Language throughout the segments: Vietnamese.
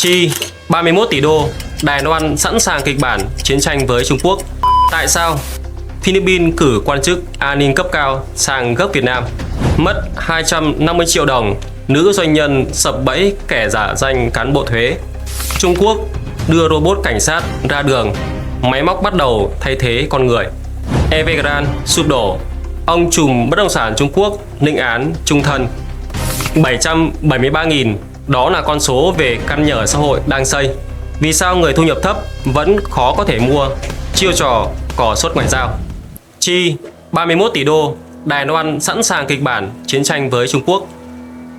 Chi 31 tỷ đô, Đài Loan sẵn sàng kịch bản chiến tranh với Trung Quốc. Tại sao? Philippines cử quan chức an ninh cấp cao sang gấp Việt Nam. Mất 250 triệu đồng, nữ doanh nhân sập bẫy kẻ giả danh cán bộ thuế. Trung Quốc đưa robot cảnh sát ra đường, máy móc bắt đầu thay thế con người. Evergrande sụp đổ, ông trùm bất động sản Trung Quốc lĩnh án chung thân. 773.000, đó là con số về căn nhà ở xã hội đang xây. Vì sao người thu nhập thấp vẫn khó có thể mua? Chiêu trò cò sốt ngoại giao. Chi 31 tỷ đô, Đài Loan sẵn sàng kịch bản chiến tranh với Trung Quốc.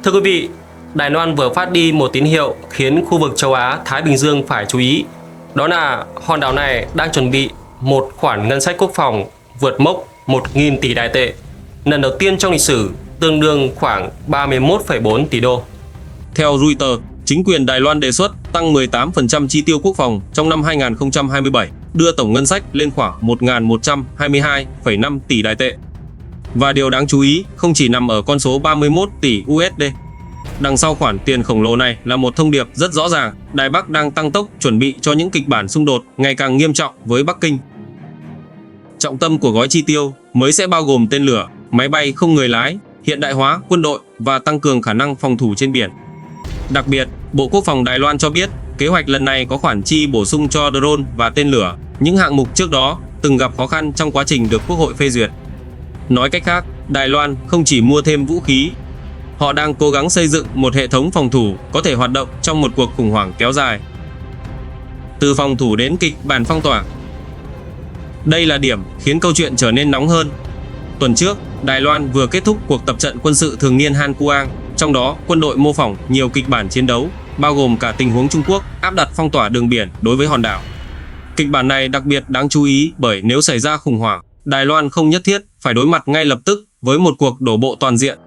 Thưa quý vị, Đài Loan vừa phát đi một tín hiệu khiến khu vực châu Á Thái Bình Dương phải chú ý. Đó là hòn đảo này đang chuẩn bị một khoản ngân sách quốc phòng vượt mốc 1.000 tỷ Đài tệ, lần đầu tiên trong lịch sử, tương đương khoảng 31,4 tỷ đô. Theo Reuters, chính quyền Đài Loan đề xuất tăng 18% chi tiêu quốc phòng trong năm 2027, đưa tổng ngân sách lên khoảng 1.122,5 tỷ Đài tệ. Và điều đáng chú ý không chỉ nằm ở con số 31 tỷ USD. Đằng sau khoản tiền khổng lồ này là một thông điệp rất rõ ràng, Đài Bắc đang tăng tốc chuẩn bị cho những kịch bản xung đột ngày càng nghiêm trọng với Bắc Kinh. Trọng tâm của gói chi tiêu mới sẽ bao gồm tên lửa, máy bay không người lái, hiện đại hóa quân đội và tăng cường khả năng phòng thủ trên biển. Đặc biệt, Bộ Quốc phòng Đài Loan cho biết kế hoạch lần này có khoản chi bổ sung cho drone và tên lửa, những hạng mục trước đó từng gặp khó khăn trong quá trình được Quốc hội phê duyệt. Nói cách khác, Đài Loan không chỉ mua thêm vũ khí, họ đang cố gắng xây dựng một hệ thống phòng thủ có thể hoạt động trong một cuộc khủng hoảng kéo dài. Từ phòng thủ đến kịch bản phong tỏa. Đây là điểm khiến câu chuyện trở nên nóng hơn. Tuần trước, Đài Loan vừa kết thúc cuộc tập trận quân sự thường niên Han Kuang, trong đó quân đội mô phỏng nhiều kịch bản chiến đấu, bao gồm cả tình huống Trung Quốc áp đặt phong tỏa đường biển đối với hòn đảo. Kịch bản này đặc biệt đáng chú ý bởi nếu xảy ra khủng hoảng, Đài Loan không nhất thiết phải đối mặt ngay lập tức với một cuộc đổ bộ toàn diện.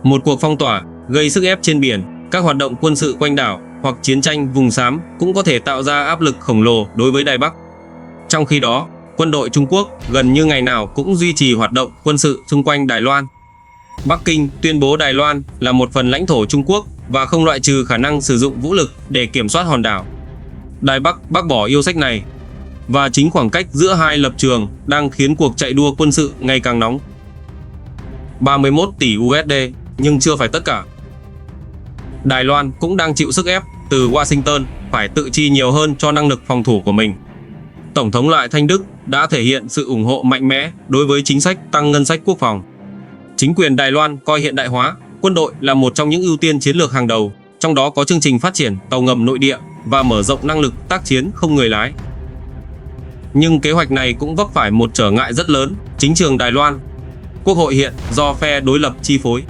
Một cuộc phong tỏa gây sức ép trên biển, các hoạt động quân sự quanh đảo hoặc chiến tranh vùng xám cũng có thể tạo ra áp lực khổng lồ đối với Đài Bắc. Trong khi đó, quân đội Trung Quốc gần như ngày nào cũng duy trì hoạt động quân sự xung quanh Đài Loan. Bắc Kinh tuyên bố Đài Loan là một phần lãnh thổ Trung Quốc và không loại trừ khả năng sử dụng vũ lực để kiểm soát hòn đảo. Đài Bắc bác bỏ yêu sách này, và chính khoảng cách giữa hai lập trường đang khiến cuộc chạy đua quân sự ngày càng nóng. 31 tỷ USD nhưng chưa phải tất cả. Đài Loan cũng đang chịu sức ép từ Washington phải tự chi nhiều hơn cho năng lực phòng thủ của mình. Tổng thống Lại Thanh Đức đã thể hiện sự ủng hộ mạnh mẽ đối với chính sách tăng ngân sách quốc phòng. Chính quyền Đài Loan coi hiện đại hóa quân đội là một trong những ưu tiên chiến lược hàng đầu, trong đó có chương trình phát triển tàu ngầm nội địa và mở rộng năng lực tác chiến không người lái. Nhưng kế hoạch này cũng vấp phải một trở ngại rất lớn, chính trường Đài Loan. Quốc hội hiện do phe đối lập chi phối.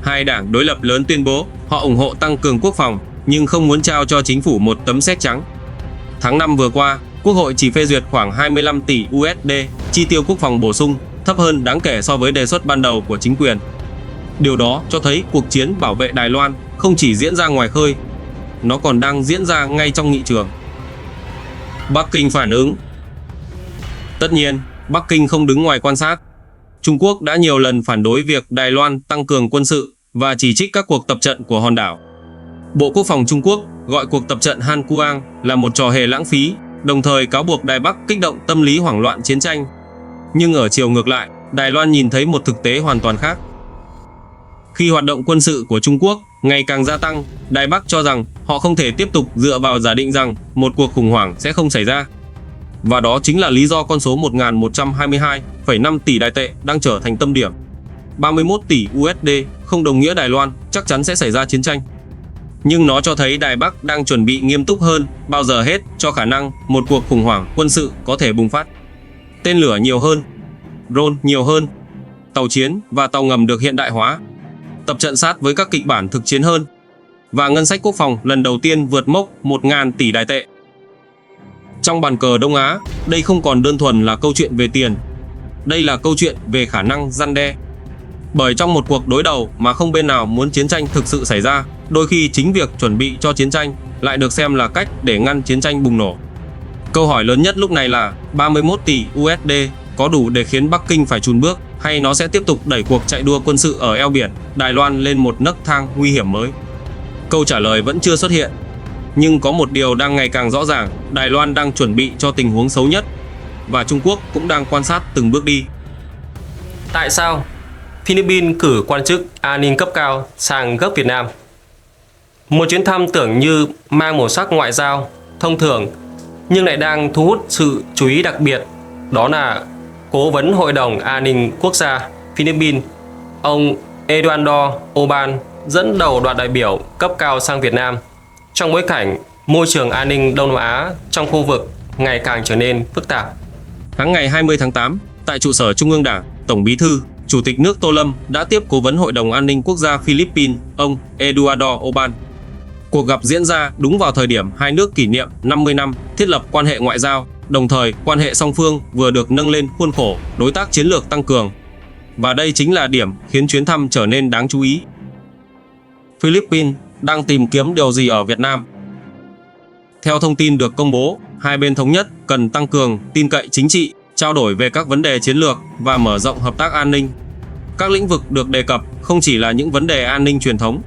Hai đảng đối lập lớn tuyên bố họ ủng hộ tăng cường quốc phòng nhưng không muốn trao cho chính phủ một tấm séc trắng. Tháng 5 vừa qua, Quốc hội chỉ phê duyệt khoảng 25 tỷ USD chi tiêu quốc phòng bổ sung, thấp hơn đáng kể so với đề xuất ban đầu của chính quyền. Điều đó cho thấy cuộc chiến bảo vệ Đài Loan không chỉ diễn ra ngoài khơi, nó còn đang diễn ra ngay trong nghị trường. Bắc Kinh phản ứng. Tất nhiên, Bắc Kinh không đứng ngoài quan sát. Trung Quốc đã nhiều lần phản đối việc Đài Loan tăng cường quân sự và chỉ trích các cuộc tập trận của hòn đảo. Bộ Quốc phòng Trung Quốc gọi cuộc tập trận Han Kuang là một trò hề lãng phí, đồng thời cáo buộc Đài Bắc kích động tâm lý hoảng loạn chiến tranh. Nhưng ở chiều ngược lại, Đài Loan nhìn thấy một thực tế hoàn toàn khác. Khi hoạt động quân sự của Trung Quốc ngày càng gia tăng, Đài Bắc cho rằng họ không thể tiếp tục dựa vào giả định rằng một cuộc khủng hoảng sẽ không xảy ra. Và đó chính là lý do con số 1.122,5 tỷ Đài tệ đang trở thành tâm điểm. 31 tỷ USD không đồng nghĩa Đài Loan chắc chắn sẽ xảy ra chiến tranh. Nhưng nó cho thấy Đài Bắc đang chuẩn bị nghiêm túc hơn bao giờ hết cho khả năng một cuộc khủng hoảng quân sự có thể bùng phát. Tên lửa nhiều hơn, drone nhiều hơn, tàu chiến và tàu ngầm được hiện đại hóa, tập trận sát với các kịch bản thực chiến hơn, và ngân sách quốc phòng lần đầu tiên vượt mốc 1.000 tỷ Đài tệ. Trong bàn cờ Đông Á, đây không còn đơn thuần là câu chuyện về tiền. Đây là câu chuyện về khả năng răn đe. Bởi trong một cuộc đối đầu mà không bên nào muốn chiến tranh thực sự xảy ra, đôi khi chính việc chuẩn bị cho chiến tranh lại được xem là cách để ngăn chiến tranh bùng nổ. Câu hỏi lớn nhất lúc này là 31 tỷ USD có đủ để khiến Bắc Kinh phải chùn bước, hay nó sẽ tiếp tục đẩy cuộc chạy đua quân sự ở eo biển Đài Loan lên một nấc thang nguy hiểm mới. Câu trả lời vẫn chưa xuất hiện. Nhưng có một điều đang ngày càng rõ ràng, Đài Loan đang chuẩn bị cho tình huống xấu nhất và Trung Quốc cũng đang quan sát từng bước đi. Tại sao Philippines cử quan chức an ninh cấp cao sang gấp Việt Nam? Một chuyến thăm tưởng như mang màu sắc ngoại giao thông thường nhưng lại đang thu hút sự chú ý đặc biệt, đó là Cố vấn Hội đồng An ninh Quốc gia Philippines, ông Eduardo Oban dẫn đầu đoàn đại biểu cấp cao sang Việt Nam trong bối cảnh môi trường an ninh Đông Nam Á trong khu vực ngày càng trở nên phức tạp. Ngày 20 tháng 8, tại trụ sở Trung ương Đảng, Tổng Bí thư, Chủ tịch nước Tô Lâm đã tiếp Cố vấn Hội đồng An ninh Quốc gia Philippines, ông Eduardo Oban. Cuộc gặp diễn ra đúng vào thời điểm hai nước kỷ niệm 50 năm thiết lập quan hệ ngoại giao, đồng thời quan hệ song phương vừa được nâng lên khuôn khổ đối tác chiến lược tăng cường. Và đây chính là điểm khiến chuyến thăm trở nên đáng chú ý. Philippines đang tìm kiếm điều gì ở Việt Nam? Theo thông tin được công bố, hai bên thống nhất cần tăng cường tin cậy chính trị, trao đổi về các vấn đề chiến lược và mở rộng hợp tác an ninh. Các lĩnh vực được đề cập không chỉ là những vấn đề an ninh truyền thống.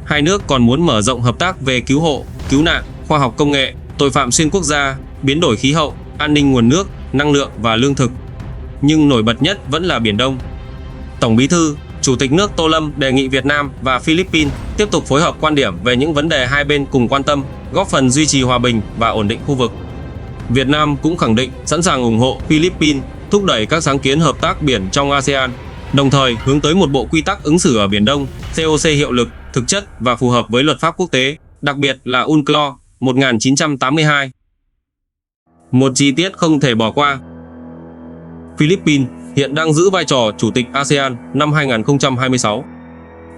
Hai nước còn muốn mở rộng hợp tác về cứu hộ, cứu nạn, khoa học công nghệ, tội phạm xuyên quốc gia, biến đổi khí hậu, an ninh nguồn nước, năng lượng và lương thực. Nhưng nổi bật nhất vẫn là Biển Đông. Tổng Bí thư, Chủ tịch nước Tô Lâm đề nghị Việt Nam và Philippines tiếp tục phối hợp quan điểm về những vấn đề hai bên cùng quan tâm, góp phần duy trì hòa bình và ổn định khu vực. Việt Nam cũng khẳng định sẵn sàng ủng hộ Philippines thúc đẩy các sáng kiến hợp tác biển trong ASEAN, đồng thời hướng tới một bộ quy tắc ứng xử ở Biển Đông, COC hiệu lực, thực chất và phù hợp với luật pháp quốc tế, đặc biệt là UNCLOS 1982. Một chi tiết không thể bỏ qua. Philippines hiện đang giữ vai trò Chủ tịch ASEAN năm 2026.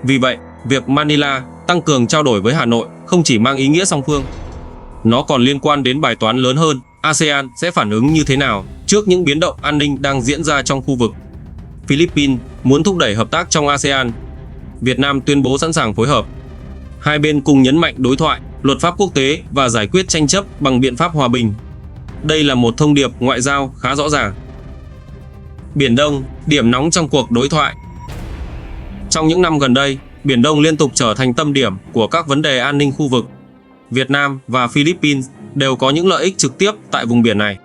Vì vậy, việc Manila tăng cường trao đổi với Hà Nội không chỉ mang ý nghĩa song phương. Nó còn liên quan đến bài toán lớn hơn, ASEAN sẽ phản ứng như thế nào trước những biến động an ninh đang diễn ra trong khu vực. Philippines muốn thúc đẩy hợp tác trong ASEAN. Việt Nam tuyên bố sẵn sàng phối hợp. Hai bên cùng nhấn mạnh đối thoại, luật pháp quốc tế và giải quyết tranh chấp bằng biện pháp hòa bình. Đây là một thông điệp ngoại giao khá rõ ràng. Biển Đông, điểm nóng trong cuộc đối thoại. Trong những năm gần đây, Biển Đông liên tục trở thành tâm điểm của các vấn đề an ninh khu vực. Việt Nam và Philippines đều có những lợi ích trực tiếp tại vùng biển này.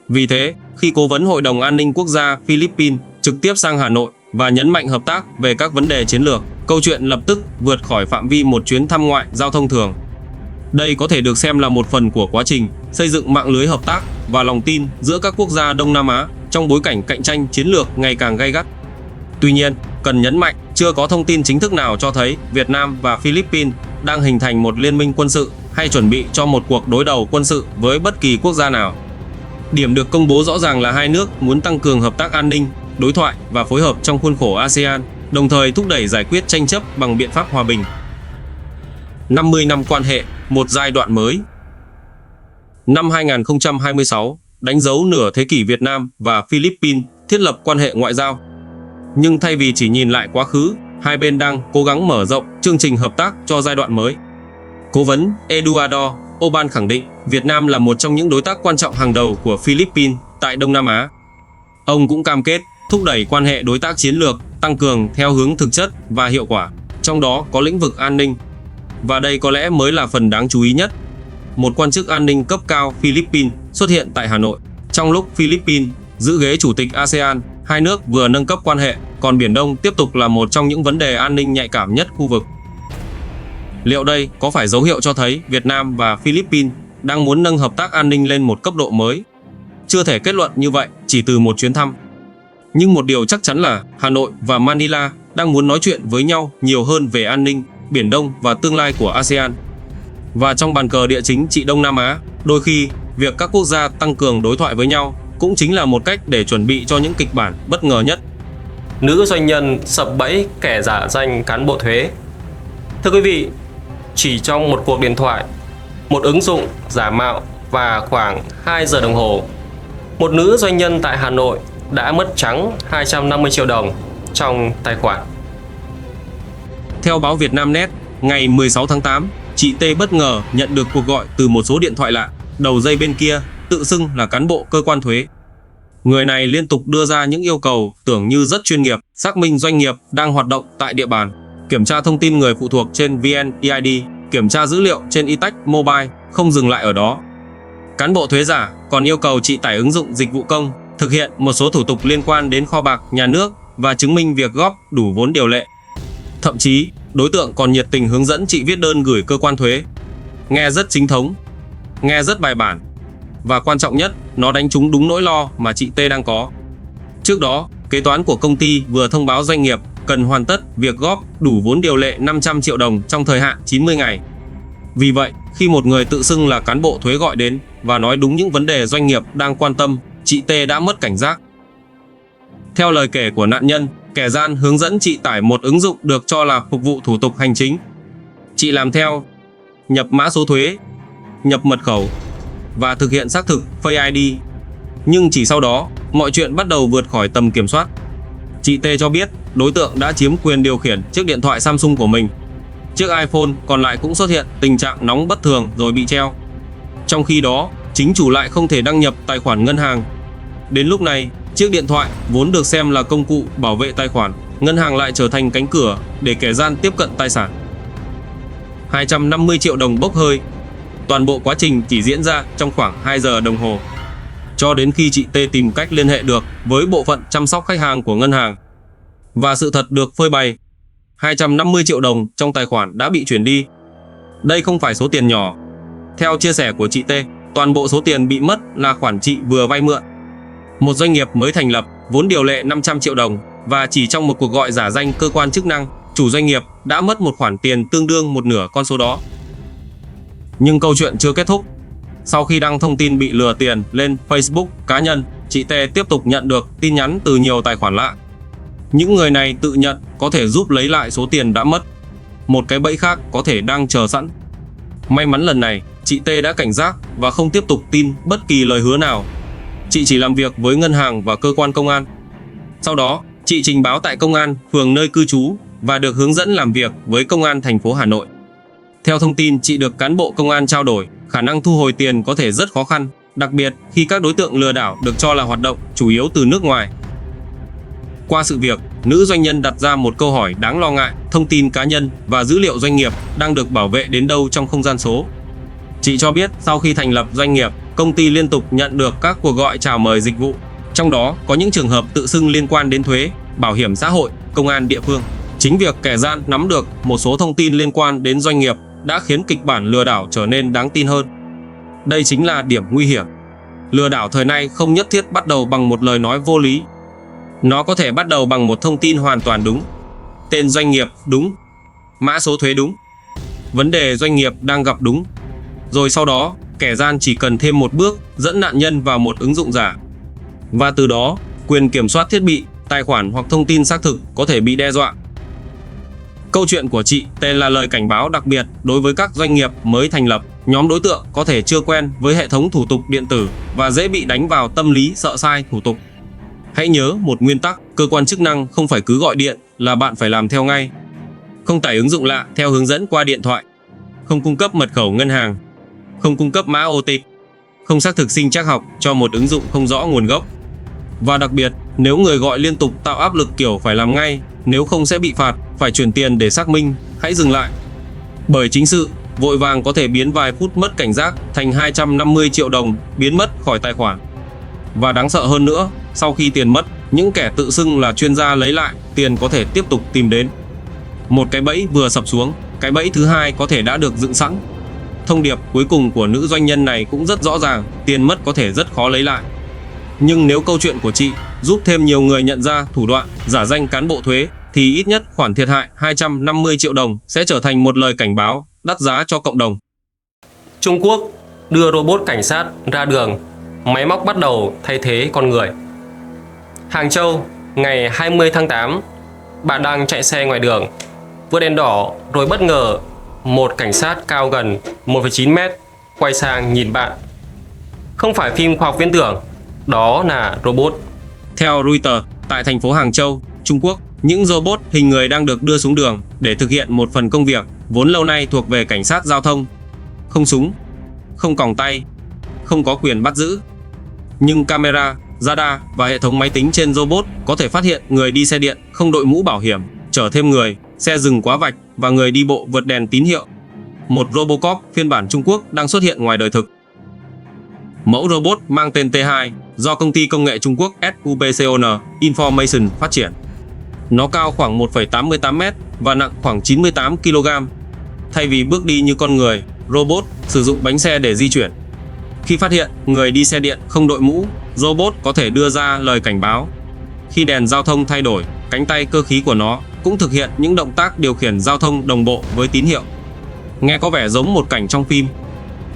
Vì thế, khi Cố vấn Hội đồng An ninh Quốc gia Philippines trực tiếp sang Hà Nội và nhấn mạnh hợp tác về các vấn đề chiến lược, câu chuyện lập tức vượt khỏi phạm vi một chuyến thăm ngoại giao thông thường. Đây có thể được xem là một phần của quá trình xây dựng mạng lưới hợp tác và lòng tin giữa các quốc gia Đông Nam Á trong bối cảnh cạnh tranh chiến lược ngày càng gay gắt. Tuy nhiên, cần nhấn mạnh, chưa có thông tin chính thức nào cho thấy Việt Nam và Philippines đang hình thành một liên minh quân sự hay chuẩn bị cho một cuộc đối đầu quân sự với bất kỳ quốc gia nào. Điểm được công bố rõ ràng là hai nước muốn tăng cường hợp tác an ninh, đối thoại và phối hợp trong khuôn khổ ASEAN, đồng thời thúc đẩy giải quyết tranh chấp bằng biện pháp hòa bình. 50 năm quan hệ, một giai đoạn mới. Năm 2026 đánh dấu nửa thế kỷ Việt Nam và Philippines thiết lập quan hệ ngoại giao. Nhưng thay vì chỉ nhìn lại quá khứ, hai bên đang cố gắng mở rộng chương trình hợp tác cho giai đoạn mới. Cố vấn Eduardo Oban khẳng định Việt Nam là một trong những đối tác quan trọng hàng đầu của Philippines tại Đông Nam Á. Ông cũng cam kết thúc đẩy quan hệ đối tác chiến lược tăng cường theo hướng thực chất và hiệu quả, trong đó có lĩnh vực an ninh. Và đây có lẽ mới là phần đáng chú ý nhất. Một quan chức an ninh cấp cao Philippines xuất hiện tại Hà Nội. Trong lúc Philippines giữ ghế chủ tịch ASEAN, hai nước vừa nâng cấp quan hệ, còn Biển Đông tiếp tục là một trong những vấn đề an ninh nhạy cảm nhất khu vực. Liệu đây có phải dấu hiệu cho thấy Việt Nam và Philippines đang muốn nâng hợp tác an ninh lên một cấp độ mới? Chưa thể kết luận như vậy chỉ từ một chuyến thăm. Nhưng một điều chắc chắn là Hà Nội và Manila đang muốn nói chuyện với nhau nhiều hơn về an ninh, Biển Đông và tương lai của ASEAN. Và trong bàn cờ địa chính trị Đông Nam Á, đôi khi việc các quốc gia tăng cường đối thoại với nhau cũng chính là một cách để chuẩn bị cho những kịch bản bất ngờ nhất. Nữ doanh nhân sập bẫy kẻ giả danh cán bộ thuế. Thưa quý vị, chỉ trong một cuộc điện thoại, một ứng dụng giả mạo và khoảng 2 giờ đồng hồ, một nữ doanh nhân tại Hà Nội đã mất trắng 250 triệu đồng trong tài khoản. Theo báo Vietnamnet, ngày 16 tháng 8, chị T bất ngờ nhận được cuộc gọi từ một số điện thoại lạ, đầu dây bên kia tự xưng là cán bộ cơ quan thuế. Người này liên tục đưa ra những yêu cầu tưởng như rất chuyên nghiệp, xác minh doanh nghiệp đang hoạt động tại địa bàn, kiểm tra thông tin người phụ thuộc trên VNeID, kiểm tra dữ liệu trên eTax Mobile. Không dừng lại ở đó, cán bộ thuế giả còn yêu cầu chị tải ứng dụng dịch vụ công, thực hiện một số thủ tục liên quan đến kho bạc nhà nước và chứng minh việc góp đủ vốn điều lệ. Thậm chí, đối tượng còn nhiệt tình hướng dẫn chị viết đơn gửi cơ quan thuế. Nghe rất chính thống, nghe rất bài bản. Và quan trọng nhất, nó đánh trúng đúng nỗi lo mà chị T đang có. Trước đó, kế toán của công ty vừa thông báo doanh nghiệp cần hoàn tất việc góp đủ vốn điều lệ 500 triệu đồng trong thời hạn 90 ngày. Vì vậy, khi một người tự xưng là cán bộ thuế gọi đến và nói đúng những vấn đề doanh nghiệp đang quan tâm, chị T đã mất cảnh giác. Theo lời kể của nạn nhân, kẻ gian hướng dẫn chị tải một ứng dụng được cho là phục vụ thủ tục hành chính. Chị làm theo, nhập mã số thuế, nhập mật khẩu và thực hiện xác thực Face ID. Nhưng chỉ sau đó, mọi chuyện bắt đầu vượt khỏi tầm kiểm soát. Chị T cho biết đối tượng đã chiếm quyền điều khiển chiếc điện thoại Samsung của mình. Chiếc iPhone còn lại cũng xuất hiện tình trạng nóng bất thường rồi bị treo. Trong khi đó, chính chủ lại không thể đăng nhập tài khoản ngân hàng. Đến lúc này, chiếc điện thoại vốn được xem là công cụ bảo vệ tài khoản ngân hàng lại trở thành cánh cửa để kẻ gian tiếp cận tài sản. 250 triệu đồng bốc hơi. Toàn bộ quá trình chỉ diễn ra trong khoảng 2 giờ đồng hồ. Cho đến khi chị T tìm cách liên hệ được với bộ phận chăm sóc khách hàng của ngân hàng. Và sự thật được phơi bày. 250 triệu đồng trong tài khoản đã bị chuyển đi. Đây không phải số tiền nhỏ. Theo chia sẻ của chị T, toàn bộ số tiền bị mất là khoản chị vừa vay mượn. Một doanh nghiệp mới thành lập, vốn điều lệ 500 triệu đồng và chỉ trong một cuộc gọi giả danh cơ quan chức năng, chủ doanh nghiệp đã mất một khoản tiền tương đương một nửa con số đó. Nhưng câu chuyện chưa kết thúc. Sau khi đăng thông tin bị lừa tiền lên Facebook cá nhân, chị T tiếp tục nhận được tin nhắn từ nhiều tài khoản lạ. Những người này tự nhận có thể giúp lấy lại số tiền đã mất. Một cái bẫy khác có thể đang chờ sẵn. May mắn lần này, chị T đã cảnh giác và không tiếp tục tin bất kỳ lời hứa nào. Chị chỉ làm việc với ngân hàng và cơ quan công an. Sau đó, chị trình báo tại công an phường nơi cư trú và được hướng dẫn làm việc với công an thành phố Hà Nội. Theo thông tin chị được cán bộ công an trao đổi, khả năng thu hồi tiền có thể rất khó khăn, đặc biệt khi các đối tượng lừa đảo được cho là hoạt động chủ yếu từ nước ngoài. Qua sự việc, nữ doanh nhân đặt ra một câu hỏi đáng lo ngại: thông tin cá nhân và dữ liệu doanh nghiệp đang được bảo vệ đến đâu trong không gian số? Chị cho biết sau khi thành lập doanh nghiệp, công ty liên tục nhận được các cuộc gọi chào mời dịch vụ. Trong đó có những trường hợp tự xưng liên quan đến thuế, bảo hiểm xã hội, công an địa phương. Chính việc kẻ gian nắm được một số thông tin liên quan đến doanh nghiệp đã khiến kịch bản lừa đảo trở nên đáng tin hơn. Đây chính là điểm nguy hiểm. Lừa đảo thời nay không nhất thiết bắt đầu bằng một lời nói vô lý. Nó có thể bắt đầu bằng một thông tin hoàn toàn đúng. Tên doanh nghiệp đúng, mã số thuế đúng, vấn đề doanh nghiệp đang gặp đúng. Rồi sau đó, kẻ gian chỉ cần thêm một bước dẫn nạn nhân vào một ứng dụng giả. Và từ đó, quyền kiểm soát thiết bị, tài khoản hoặc thông tin xác thực có thể bị đe dọa. Câu chuyện của chị T là lời cảnh báo đặc biệt đối với các doanh nghiệp mới thành lập. Nhóm đối tượng có thể chưa quen với hệ thống thủ tục điện tử và dễ bị đánh vào tâm lý sợ sai thủ tục. Hãy nhớ một nguyên tắc: cơ quan chức năng không phải cứ gọi điện là bạn phải làm theo ngay. Không tải ứng dụng lạ theo hướng dẫn qua điện thoại. Không cung cấp mật khẩu ngân hàng. Không cung cấp mã OTP. Không xác thực sinh trắc học cho một ứng dụng không rõ nguồn gốc. Và đặc biệt, nếu người gọi liên tục tạo áp lực kiểu phải làm ngay, nếu không sẽ bị phạt, phải chuyển tiền để xác minh, hãy dừng lại. Bởi chính sự vội vàng có thể biến vài phút mất cảnh giác thành 250 triệu đồng biến mất khỏi tài khoản. Và đáng sợ hơn nữa, sau khi tiền mất, những kẻ tự xưng là chuyên gia lấy lại, tiền có thể tiếp tục tìm đến. Một cái bẫy vừa sập xuống, cái bẫy thứ hai có thể đã được dựng sẵn. Thông điệp cuối cùng của nữ doanh nhân này cũng rất rõ ràng: tiền mất có thể rất khó lấy lại. Nhưng nếu câu chuyện của chị giúp thêm nhiều người nhận ra thủ đoạn giả danh cán bộ thuế, thì ít nhất khoản thiệt hại 250 triệu đồng sẽ trở thành một lời cảnh báo đắt giá cho cộng đồng. Trung Quốc đưa robot cảnh sát ra đường, máy móc bắt đầu thay thế con người. Hàng Châu, ngày 20 tháng 8, bạn đang chạy xe ngoài đường, vượt đèn đỏ rồi bất ngờ một cảnh sát cao gần 1,9 mét quay sang nhìn bạn. Không phải phim khoa học viễn tưởng, đó là robot. Theo Reuters, tại thành phố Hàng Châu, Trung Quốc, những robot hình người đang được đưa xuống đường để thực hiện một phần công việc vốn lâu nay thuộc về cảnh sát giao thông. Không súng, không còng tay, không có quyền bắt giữ. Nhưng camera, radar và hệ thống máy tính trên robot có thể phát hiện người đi xe điện không đội mũ bảo hiểm, chở thêm người xe dừng quá vạch và người đi bộ vượt đèn tín hiệu. Một Robocop phiên bản Trung Quốc đang xuất hiện ngoài đời thực. Mẫu robot mang tên T2 do công ty công nghệ Trung Quốc SUPCON Information phát triển. Nó cao khoảng 1,88 m và nặng khoảng 98 kg. Thay vì bước đi như con người, robot sử dụng bánh xe để di chuyển. Khi phát hiện người đi xe điện không đội mũ, robot có thể đưa ra lời cảnh báo. Khi đèn giao thông thay đổi, cánh tay cơ khí của nó cũng thực hiện những động tác điều khiển giao thông đồng bộ với tín hiệu. Nghe có vẻ giống một cảnh trong phim,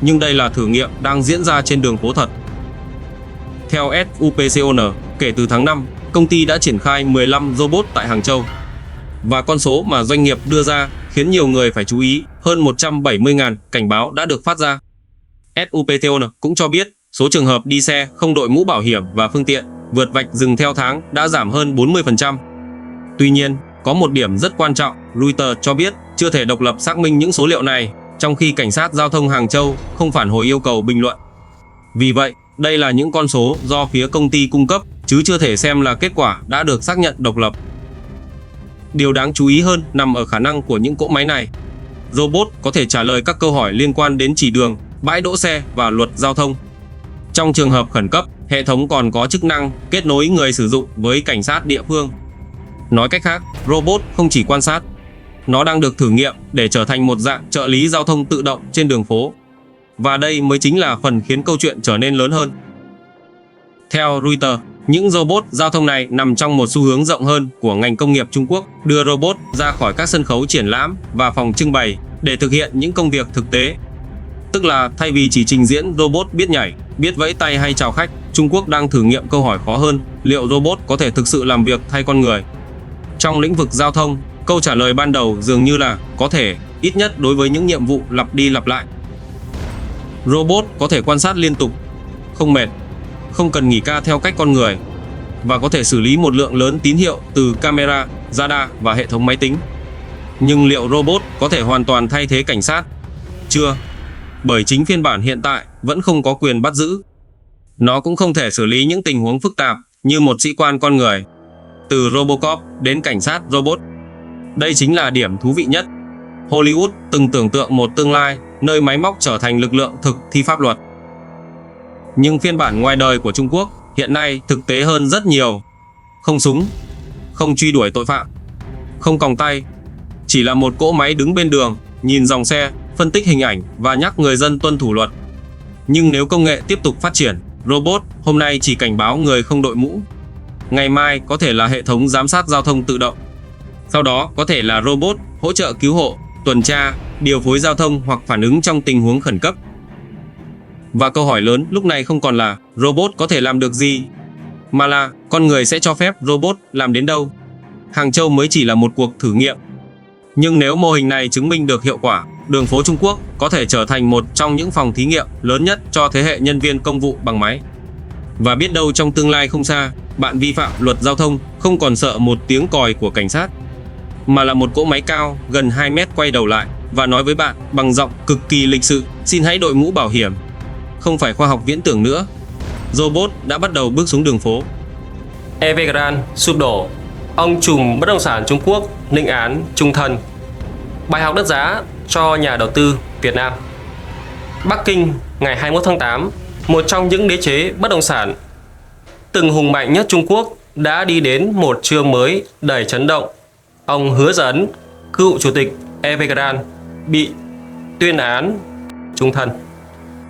nhưng đây là thử nghiệm đang diễn ra trên đường phố thật. Theo SUPCON, kể từ tháng 5, công ty đã triển khai 15 robot tại Hàng Châu. Và con số mà doanh nghiệp đưa ra khiến nhiều người phải chú ý, hơn 170.000 cảnh báo đã được phát ra. SUPCON cũng cho biết số trường hợp đi xe không đội mũ bảo hiểm và phương tiện vượt vạch dừng theo tháng đã giảm hơn 40%. Tuy nhiên, có một điểm rất quan trọng, Reuters cho biết chưa thể độc lập xác minh những số liệu này, trong khi cảnh sát giao thông Hàng Châu không phản hồi yêu cầu bình luận. Vì vậy, đây là những con số do phía công ty cung cấp, chứ chưa thể xem là kết quả đã được xác nhận độc lập. Điều đáng chú ý hơn nằm ở khả năng của những cỗ máy này. Robot có thể trả lời các câu hỏi liên quan đến chỉ đường, bãi đỗ xe và luật giao thông. Trong trường hợp khẩn cấp, hệ thống còn có chức năng kết nối người sử dụng với cảnh sát địa phương. Nói cách khác, robot không chỉ quan sát, nó đang được thử nghiệm để trở thành một dạng trợ lý giao thông tự động trên đường phố. Và đây mới chính là phần khiến câu chuyện trở nên lớn hơn. Theo Reuters, những robot giao thông này nằm trong một xu hướng rộng hơn của ngành công nghiệp Trung Quốc đưa robot ra khỏi các sân khấu triển lãm và phòng trưng bày để thực hiện những công việc thực tế. Tức là thay vì chỉ trình diễn robot biết nhảy, biết vẫy tay hay chào khách, Trung Quốc đang thử nghiệm câu hỏi khó hơn, liệu robot có thể thực sự làm việc thay con người? Trong lĩnh vực giao thông, câu trả lời ban đầu dường như là có thể, ít nhất đối với những nhiệm vụ lặp đi lặp lại. Robot có thể quan sát liên tục, không mệt, không cần nghỉ ca theo cách con người, và có thể xử lý một lượng lớn tín hiệu từ camera, radar và hệ thống máy tính. Nhưng liệu robot có thể hoàn toàn thay thế cảnh sát? Chưa, bởi chính phiên bản hiện tại vẫn không có quyền bắt giữ. Nó cũng không thể xử lý những tình huống phức tạp như một sĩ quan con người. Từ Robocop đến cảnh sát robot. Đây chính là điểm thú vị nhất. Hollywood từng tưởng tượng một tương lai nơi máy móc trở thành lực lượng thực thi pháp luật. Nhưng phiên bản ngoài đời của Trung Quốc hiện nay thực tế hơn rất nhiều. Không súng, không truy đuổi tội phạm, không còng tay, chỉ là một cỗ máy đứng bên đường, nhìn dòng xe, phân tích hình ảnh và nhắc người dân tuân thủ luật. Nhưng nếu công nghệ tiếp tục phát triển, robot hôm nay chỉ cảnh báo người không đội mũ. Ngày mai có thể là hệ thống giám sát giao thông tự động. Sau đó có thể là robot hỗ trợ cứu hộ, tuần tra, điều phối giao thông hoặc phản ứng trong tình huống khẩn cấp. Và câu hỏi lớn lúc này không còn là robot có thể làm được gì, mà là con người sẽ cho phép robot làm đến đâu. Hàng Châu mới chỉ là một cuộc thử nghiệm. Nhưng nếu mô hình này chứng minh được hiệu quả, đường phố Trung Quốc có thể trở thành một trong những phòng thí nghiệm lớn nhất cho thế hệ nhân viên công vụ bằng máy. Và biết đâu trong tương lai không xa, bạn vi phạm luật giao thông không còn sợ một tiếng còi của cảnh sát, mà là một cỗ máy cao gần 2 mét quay đầu lại và nói với bạn bằng giọng cực kỳ lịch sự: xin hãy đội mũ bảo hiểm. Không phải khoa học viễn tưởng nữa. Robot đã bắt đầu bước xuống đường phố. Evergrande sụp đổ, ông trùm bất động sản Trung Quốc lĩnh án chung thân. Bài học đắt giá cho nhà đầu tư Việt Nam. Bắc Kinh ngày 21 tháng 8, một trong những đế chế bất động sản từng hùng mạnh nhất Trung Quốc đã đi đến một chương mới đầy chấn động. Ông Hứa Dấn, cựu chủ tịch Evergrande, bị tuyên án chung thân.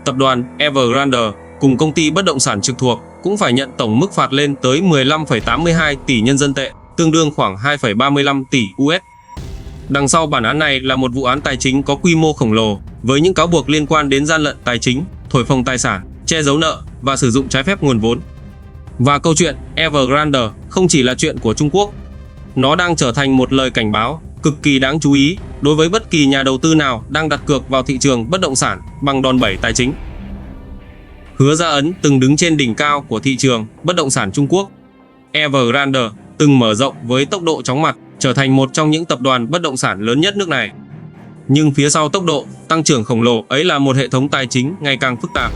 Tập đoàn Evergrande cùng công ty bất động sản trực thuộc cũng phải nhận tổng mức phạt lên tới 15,82 tỷ nhân dân tệ, tương đương khoảng 2,35 tỷ USD. Đằng sau bản án này là một vụ án tài chính có quy mô khổng lồ, với những cáo buộc liên quan đến gian lận tài chính, thổi phồng tài sản, che giấu nợ và sử dụng trái phép nguồn vốn. Và câu chuyện Evergrande không chỉ là chuyện của Trung Quốc. Nó đang trở thành một lời cảnh báo cực kỳ đáng chú ý đối với bất kỳ nhà đầu tư nào đang đặt cược vào thị trường bất động sản bằng đòn bẩy tài chính. Hứa Gia Ấn từng đứng trên đỉnh cao của thị trường bất động sản Trung Quốc. Evergrande từng mở rộng với tốc độ chóng mặt, trở thành một trong những tập đoàn bất động sản lớn nhất nước này. Nhưng phía sau tốc độ tăng trưởng khổng lồ ấy là một hệ thống tài chính ngày càng phức tạp.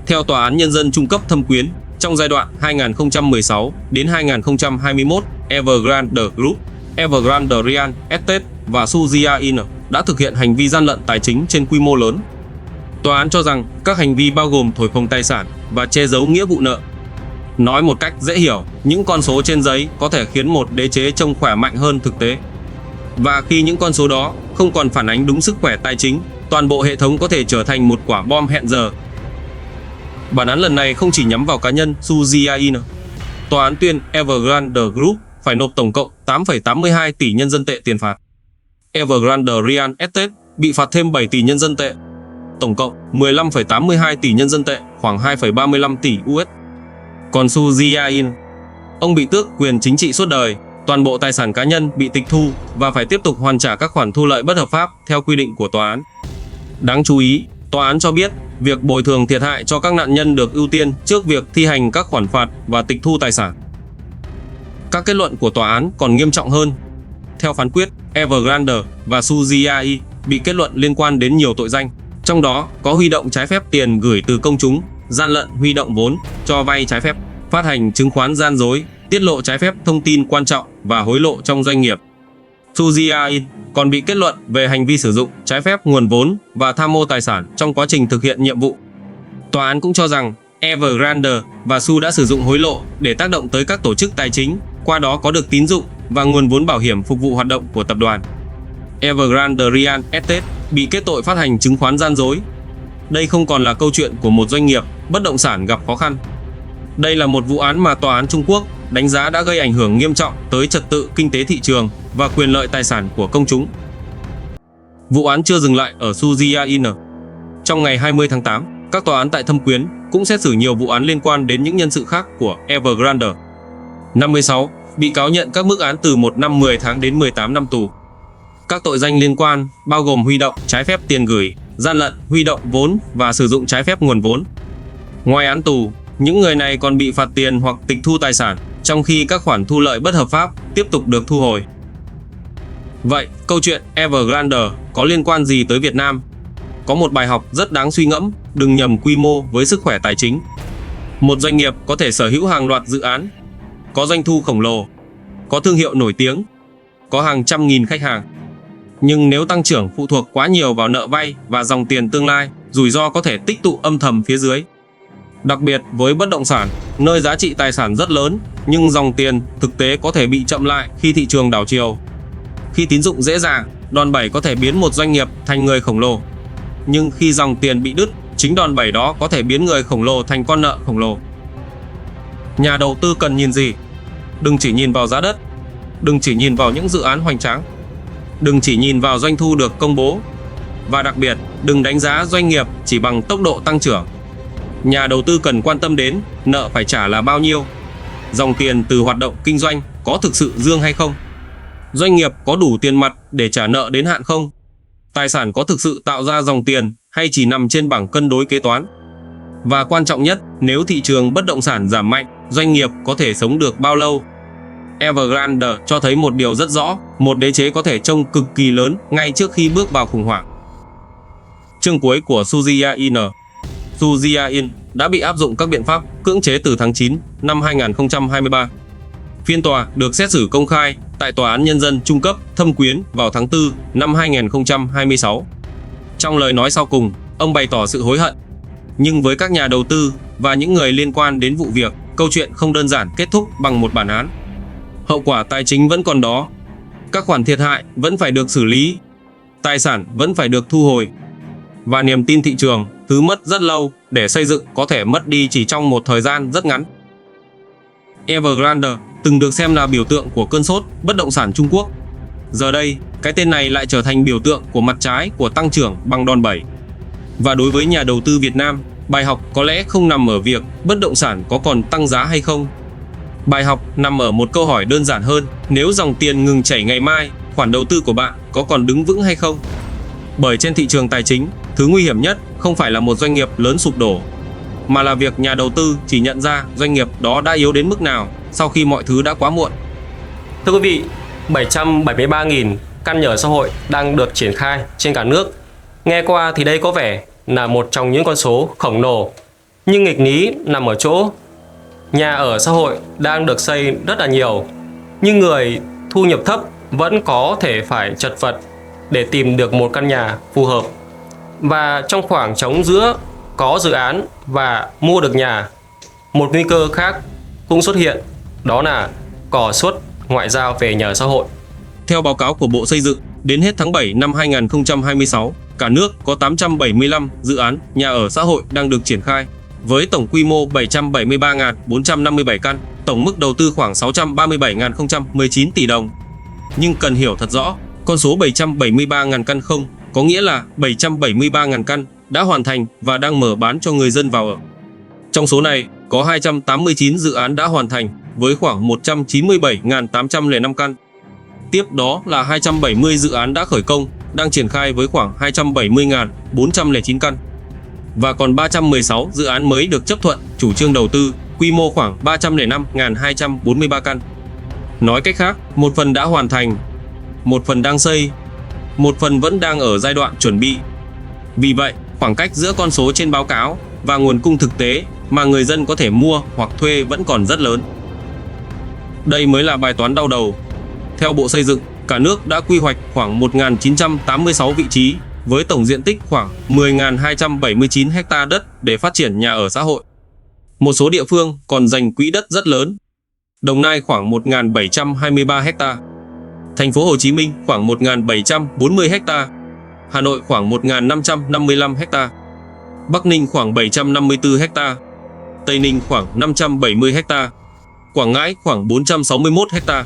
Theo Tòa án Nhân dân Trung cấp Thâm Quyến, trong giai đoạn 2016 đến 2021, Evergrande Group Evergrande Real Estate và Suzia Inn đã thực hiện hành vi gian lận tài chính trên quy mô lớn. Tòa án cho rằng các hành vi bao gồm thổi phồng tài sản và che giấu nghĩa vụ nợ. Nói một cách dễ hiểu, những con số trên giấy có thể khiến một đế chế trông khỏe mạnh hơn thực tế. Và khi những con số đó không còn phản ánh đúng sức khỏe tài chính, toàn bộ hệ thống có thể trở thành một quả bom hẹn giờ. Bản án lần này không chỉ nhắm vào cá nhân Suzia Inn. Tòa án tuyên Evergrande Group phải nộp tổng cộng 8,82 tỷ nhân dân tệ tiền phạt. Evergrande Real Estate bị phạt thêm 7 tỷ nhân dân tệ. Tổng cộng 15,82 tỷ nhân dân tệ, khoảng 2,35 tỷ USD. Còn Suzia Inn, ông bị tước quyền chính trị suốt đời, toàn bộ tài sản cá nhân bị tịch thu và phải tiếp tục hoàn trả các khoản thu lợi bất hợp pháp theo quy định của tòa án. Đáng chú ý, tòa án cho biết việc bồi thường thiệt hại cho các nạn nhân được ưu tiên trước việc thi hành các khoản phạt và tịch thu tài sản. Các kết luận của tòa án còn nghiêm trọng hơn. Theo phán quyết, Evergrande và Suzia Inn bị kết luận liên quan đến nhiều tội danh, trong đó có huy động trái phép tiền gửi từ công chúng, gian lận huy động vốn, cho vay trái phép, phát hành chứng khoán gian dối, tiết lộ trái phép thông tin quan trọng và hối lộ trong doanh nghiệp. Suzia Inn còn bị kết luận về hành vi sử dụng trái phép nguồn vốn và tham mô tài sản trong quá trình thực hiện nhiệm vụ. Tòa án cũng cho rằng Evergrande và Su đã sử dụng hối lộ để tác động tới các tổ chức tài chính, qua đó có được tín dụng và nguồn vốn bảo hiểm phục vụ hoạt động của tập đoàn. Evergrande Real Estate bị kết tội phát hành chứng khoán gian dối. Đây không còn là câu chuyện của một doanh nghiệp bất động sản gặp khó khăn. Đây là một vụ án mà tòa án Trung Quốc đánh giá đã gây ảnh hưởng nghiêm trọng tới trật tự kinh tế thị trường và quyền lợi tài sản của công chúng. Vụ án chưa dừng lại ở Suzia Inn. Trong ngày 20 tháng 8, các tòa án tại Thâm Quyến cũng xét xử nhiều vụ án liên quan đến những nhân sự khác của Evergrande. 56 bị cáo nhận các mức án từ 1 năm 10 tháng đến 18 năm tù. Các tội danh liên quan bao gồm huy động trái phép tiền gửi, gian lận, huy động vốn và sử dụng trái phép nguồn vốn. Ngoài án tù, những người này còn bị phạt tiền hoặc tịch thu tài sản, trong khi các khoản thu lợi bất hợp pháp tiếp tục được thu hồi. Vậy, câu chuyện Evergrande có liên quan gì tới Việt Nam? Có một bài học rất đáng suy ngẫm, đừng nhầm quy mô với sức khỏe tài chính. Một doanh nghiệp có thể sở hữu hàng loạt dự án, có doanh thu khổng lồ, có thương hiệu nổi tiếng, có hàng trăm nghìn khách hàng. Nhưng nếu tăng trưởng phụ thuộc quá nhiều vào nợ vay và dòng tiền tương lai, rủi ro có thể tích tụ âm thầm phía dưới. Đặc biệt với bất động sản, nơi giá trị tài sản rất lớn, nhưng dòng tiền thực tế có thể bị chậm lại khi thị trường đảo chiều. Khi tín dụng dễ dàng, đòn bẩy có thể biến một doanh nghiệp thành người khổng lồ. Nhưng khi dòng tiền bị đứt, chính đòn bẩy đó có thể biến người khổng lồ thành con nợ khổng lồ. Nhà đầu tư cần nhìn gì? Đừng chỉ nhìn vào giá đất, đừng chỉ nhìn vào những dự án hoành tráng, đừng chỉ nhìn vào doanh thu được công bố, và đặc biệt, đừng đánh giá doanh nghiệp chỉ bằng tốc độ tăng trưởng. Nhà đầu tư cần quan tâm đến nợ phải trả là bao nhiêu, dòng tiền từ hoạt động kinh doanh có thực sự dương hay không, doanh nghiệp có đủ tiền mặt để trả nợ đến hạn không, tài sản có thực sự tạo ra dòng tiền hay chỉ nằm trên bảng cân đối kế toán. Và quan trọng nhất, nếu thị trường bất động sản giảm mạnh, doanh nghiệp có thể sống được bao lâu? Evergrande cho thấy một điều rất rõ, một đế chế có thể trông cực kỳ lớn ngay trước khi bước vào khủng hoảng. Chương cuối của Suzia Inn. Suzia Inn đã bị áp dụng các biện pháp cưỡng chế từ tháng 9 năm 2023. Phiên tòa được xét xử công khai tại Tòa án Nhân dân Trung cấp Thâm Quyến vào tháng 4 năm 2026. Trong lời nói sau cùng, ông bày tỏ sự hối hận. Nhưng với các nhà đầu tư và những người liên quan đến vụ việc, câu chuyện không đơn giản kết thúc bằng một bản án. Hậu quả tài chính vẫn còn đó. Các khoản thiệt hại vẫn phải được xử lý. Tài sản vẫn phải được thu hồi. Và niềm tin thị trường, thứ mất rất lâu để xây dựng, có thể mất đi chỉ trong một thời gian rất ngắn. Evergrande từng được xem là biểu tượng của cơn sốt bất động sản Trung Quốc. Giờ đây, cái tên này lại trở thành biểu tượng của mặt trái của tăng trưởng bằng đòn bẩy. Và đối với nhà đầu tư Việt Nam, bài học có lẽ không nằm ở việc bất động sản có còn tăng giá hay không. Bài học nằm ở một câu hỏi đơn giản hơn, nếu dòng tiền ngừng chảy ngày mai, khoản đầu tư của bạn có còn đứng vững hay không? Bởi trên thị trường tài chính, thứ nguy hiểm nhất không phải là một doanh nghiệp lớn sụp đổ, mà là việc nhà đầu tư chỉ nhận ra doanh nghiệp đó đã yếu đến mức nào sau khi mọi thứ đã quá muộn. Thưa quý vị, 773.000 căn nhà ở xã hội đang được triển khai trên cả nước. Nghe qua thì đây có vẻ là một trong những con số khổng lồ, nhưng nghịch lý nằm ở chỗ nhà ở xã hội đang được xây rất là nhiều, nhưng người thu nhập thấp vẫn có thể phải chật vật để tìm được một căn nhà phù hợp. Và trong khoảng trống giữa có dự án và mua được nhà, một nguy cơ khác cũng xuất hiện, đó là cò suất ngoại giao về nhà ở xã hội. Theo báo cáo của Bộ Xây dựng, đến hết tháng 7 năm 2026, cả nước có 875 dự án nhà ở xã hội đang được triển khai, với tổng quy mô 773.457 căn, tổng mức đầu tư khoảng 637.019 tỷ đồng. Nhưng cần hiểu thật rõ, con số 773.000 căn không có nghĩa là 773.000 căn đã hoàn thành và đang mở bán cho người dân vào ở. Trong số này, có 289 dự án đã hoàn thành với khoảng 197.805 căn. Tiếp đó là 270 dự án đã khởi công, đang triển khai với khoảng 270.409 căn. Và còn 316 dự án mới được chấp thuận chủ trương đầu tư, quy mô khoảng 305.243 căn. Nói cách khác, một phần đã hoàn thành, một phần đang xây, một phần vẫn đang ở giai đoạn chuẩn bị. Vì vậy, khoảng cách giữa con số trên báo cáo và nguồn cung thực tế mà người dân có thể mua hoặc thuê vẫn còn rất lớn. Đây mới là bài toán đau đầu. Theo Bộ Xây dựng, cả nước đã quy hoạch khoảng 1.986 vị trí với tổng diện tích khoảng 10.279 ha đất để phát triển nhà ở xã hội. Một số địa phương còn dành quỹ đất rất lớn. Đồng Nai khoảng 1.723 ha, Thành phố Hồ Chí Minh khoảng 1.740 ha, Hà Nội khoảng 1.555 ha, Bắc Ninh khoảng 754 ha, Tây Ninh khoảng 570 ha, Quảng Ngãi khoảng 461 ha.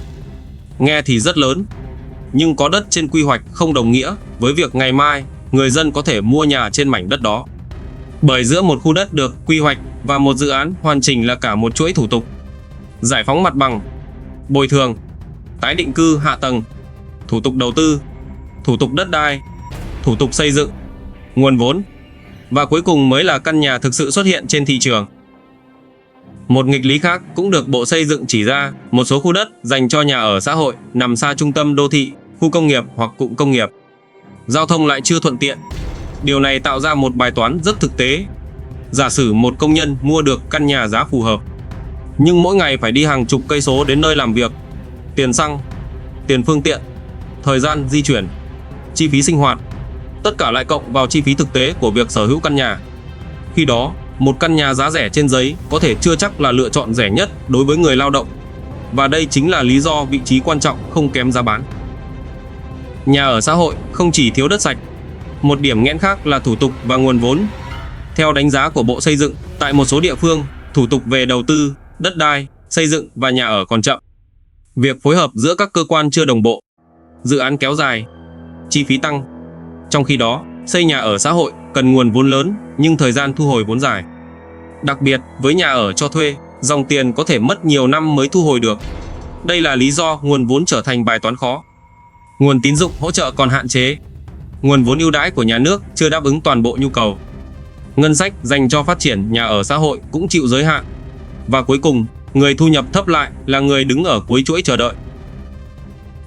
Nghe thì rất lớn, nhưng có đất trên quy hoạch không đồng nghĩa với việc ngày mai người dân có thể mua nhà trên mảnh đất đó. Bởi giữa một khu đất được quy hoạch và một dự án hoàn chỉnh là cả một chuỗi thủ tục: giải phóng mặt bằng, bồi thường, tái định cư hạ tầng, thủ tục đầu tư, thủ tục đất đai, thủ tục xây dựng, nguồn vốn, và cuối cùng mới là căn nhà thực sự xuất hiện trên thị trường. Một nghịch lý khác cũng được Bộ Xây dựng chỉ ra, một số khu đất dành cho nhà ở xã hội nằm xa trung tâm đô thị, khu công nghiệp hoặc cụm công nghiệp. Giao thông lại chưa thuận tiện. Điều này tạo ra một bài toán rất thực tế. Giả sử một công nhân mua được căn nhà giá phù hợp, nhưng mỗi ngày phải đi hàng chục cây số đến nơi làm việc, tiền xăng, tiền phương tiện, thời gian di chuyển, chi phí sinh hoạt, tất cả lại cộng vào chi phí thực tế của việc sở hữu căn nhà. Khi đó, một căn nhà giá rẻ trên giấy có thể chưa chắc là lựa chọn rẻ nhất đối với người lao động. Và đây chính là lý do vị trí quan trọng không kém giá bán. Nhà ở xã hội không chỉ thiếu đất sạch. Một điểm nghẽn khác là thủ tục và nguồn vốn. Theo đánh giá của Bộ Xây dựng, tại một số địa phương, thủ tục về đầu tư, đất đai, xây dựng và nhà ở còn chậm. Việc phối hợp giữa các cơ quan chưa đồng bộ, dự án kéo dài, chi phí tăng. Trong khi đó, xây nhà ở xã hội cần nguồn vốn lớn nhưng thời gian thu hồi vốn dài. Đặc biệt với nhà ở cho thuê, dòng tiền có thể mất nhiều năm mới thu hồi được. Đây là lý do nguồn vốn trở thành bài toán khó. Nguồn tín dụng hỗ trợ còn hạn chế. Nguồn vốn ưu đãi của nhà nước chưa đáp ứng toàn bộ nhu cầu. Ngân sách dành cho phát triển nhà ở xã hội cũng chịu giới hạn. Và cuối cùng, người thu nhập thấp lại là người đứng ở cuối chuỗi chờ đợi.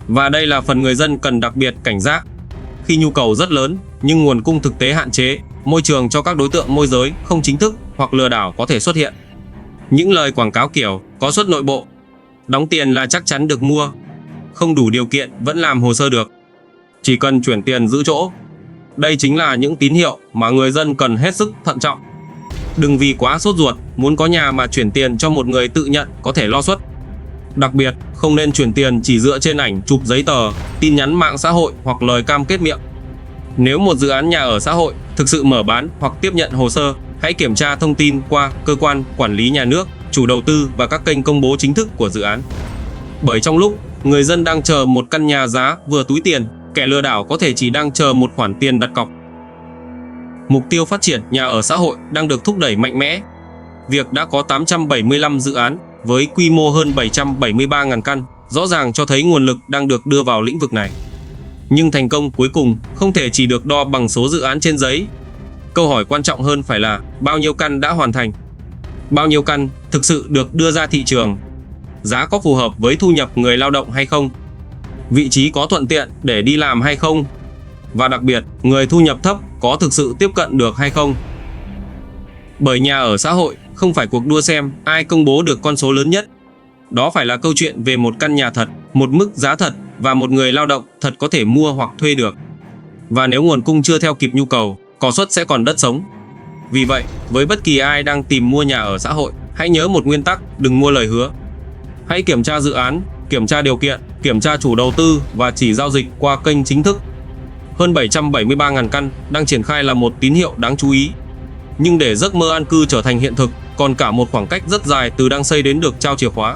Và đây là phần người dân cần đặc biệt cảnh giác. Khi nhu cầu rất lớn nhưng nguồn cung thực tế hạn chế, môi trường cho các đối tượng môi giới không chính thức hoặc lừa đảo có thể xuất hiện. Những lời quảng cáo kiểu có suất nội bộ, đóng tiền là chắc chắn được mua, không đủ điều kiện vẫn làm hồ sơ được, chỉ cần chuyển tiền giữ chỗ. Đây chính là những tín hiệu mà người dân cần hết sức thận trọng. Đừng vì quá sốt ruột muốn có nhà mà chuyển tiền cho một người tự nhận có thể lo suất. Đặc biệt, không nên chuyển tiền chỉ dựa trên ảnh chụp giấy tờ, tin nhắn mạng xã hội hoặc lời cam kết miệng. Nếu một dự án nhà ở xã hội thực sự mở bán hoặc tiếp nhận hồ sơ, hãy kiểm tra thông tin qua cơ quan quản lý nhà nước, chủ đầu tư và các kênh công bố chính thức của dự án. Bởi trong lúc người dân đang chờ một căn nhà giá vừa túi tiền, kẻ lừa đảo có thể chỉ đang chờ một khoản tiền đặt cọc. Mục tiêu phát triển nhà ở xã hội đang được thúc đẩy mạnh mẽ. Việc đã có 875 dự án với quy mô hơn 773.000 căn rõ ràng cho thấy nguồn lực đang được đưa vào lĩnh vực này. Nhưng thành công cuối cùng không thể chỉ được đo bằng số dự án trên giấy. Câu hỏi quan trọng hơn phải là bao nhiêu căn đã hoàn thành? Bao nhiêu căn thực sự được đưa ra thị trường? Giá có phù hợp với thu nhập người lao động hay không? Vị trí có thuận tiện để đi làm hay không? Và đặc biệt, người thu nhập thấp có thực sự tiếp cận được hay không? Bởi nhà ở xã hội không phải cuộc đua xem ai công bố được con số lớn nhất. Đó phải là câu chuyện về một căn nhà thật, một mức giá thật và một người lao động thật có thể mua hoặc thuê được. Và nếu nguồn cung chưa theo kịp nhu cầu, cò suất sẽ còn đất sống. Vì vậy, với bất kỳ ai đang tìm mua nhà ở xã hội, hãy nhớ một nguyên tắc: đừng mua lời hứa. Hãy kiểm tra dự án, kiểm tra điều kiện, kiểm tra chủ đầu tư và chỉ giao dịch qua kênh chính thức. Hơn 773.000 căn đang triển khai là một tín hiệu đáng chú ý. Nhưng để giấc mơ an cư trở thành hiện thực, còn cả một khoảng cách rất dài từ đang xây đến được trao chìa khóa.